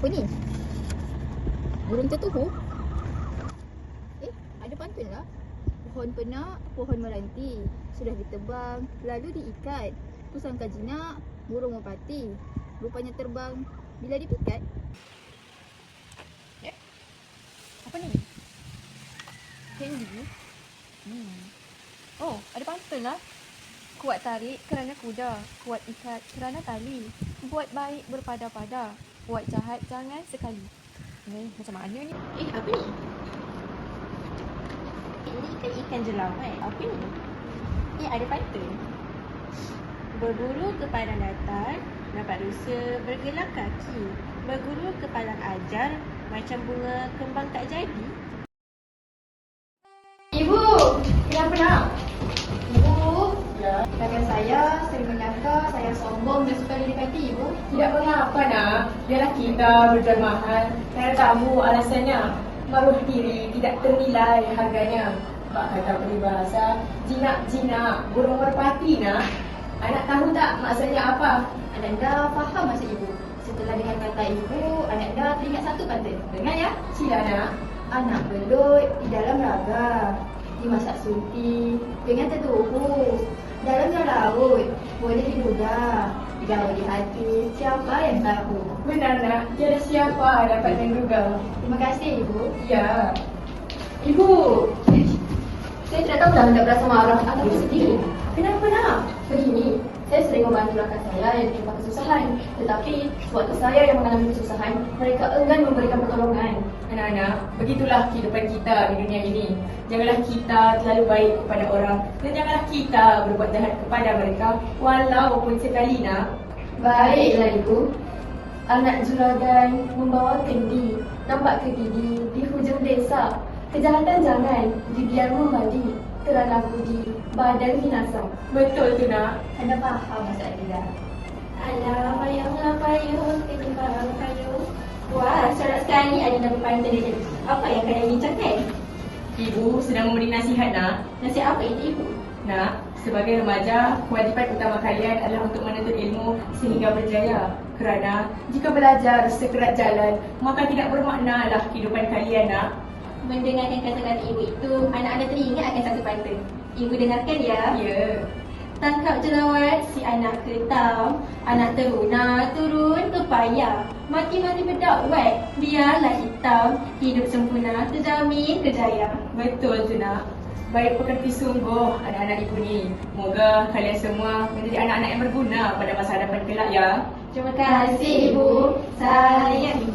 Apa ni? Burung tertuhu? Ada pantun lah. Pohon penak, pohon meranti, sudah ditebang, lalu diikat. Kusangka jinak, burung merpati. Rupanya terbang bila dipikat. Apa ni? Candy. Oh, ada pantun lah. Kuat tarik kerana kuda, kuat ikat kerana tali. Buat baik berpada-pada, buat jahat jangan sekali. Macam mana ni? Apa ni? Ini kan ikan jelawan. Apa ni? Ada pantun. Berburu ke padang datar, dapat rusa bergelang kaki. Berguru ke padang ajar, macam bunga kembang tak jadi. Ibu, kenapa nak? Ibu, rakan saya sering menyangka saya sombong dan suka didekati ibu. Tidak mengapa nak, biarlah kita berjual mahal. Kerana kamu alasannya maruah diri tidak ternilai harganya. Bak kata peribahasa, jinak-jinak burung merpati nak. Anak tahu tak maksudnya apa? Ananda faham maksud ibu. Setelah dengar kata ibu, Ananda teringat satu pantun. Dengar ya. Sila nak. Anak belut di dalam raga, dimasak sunti dengan tertuhu. Dalamnya laut, boleh diduga. Jauh di hati, siapa yang tahu? Benar nak, tiada siapa dapat menduga. Terima kasih ibu. Ya. Ibu, saya tidak tahu dah anda berasa marah ataupun sedih. Kenapa nak? Begini, saya sering membantu rakan saya yang terjebak kesusahan. Tetapi, sewaktu saya yang mengalami kesusahan, mereka enggan memberikan pertolongan. Anak-anak, begitulah kehidupan kita di dunia ini. Janganlah kita terlalu baik kepada orang dan janganlah kita berbuat jahat kepada mereka walaupun sekali nak. Baiklah ibu. Anak juragan membawa kendi, nampak kedidi di hujung desa. Kejahatan jangan dibiar membadi, kerana budi badan binasa. Betul tu nak. Anda faham maksud Adila? Alah, payahlah payah, kejebak payah. Wah, syarat sekali Adila berpantun dia. Apa yang kalian bincangkan? Ibu sedang memberi nasihat nak. Nasihat apa itu ibu? Nak, sebagai remaja, kewajipan utama kalian adalah untuk menuntut ilmu sehingga berjaya. Kerana jika belajar sekerat jalan, maka tidak bermaknalah kehidupan kalian nak. Mendengarkan kata-kata ibu itu, anak-anak teringat akan satu pantun. Ibu dengarkan ya. Ya. Tangkap jelawat si anak ketam, anak teruna turun ke payah. Mati-mati berdakwat, biarlah hitam, hidup sempurna terjamin kejaya. Betul tu nak. Baik pekerti sungguh anak-anak ibu ni. Moga kalian semua menjadi anak-anak yang berguna pada masa hadapan kelak ya. Terima kasih ibu. Sayang ibu.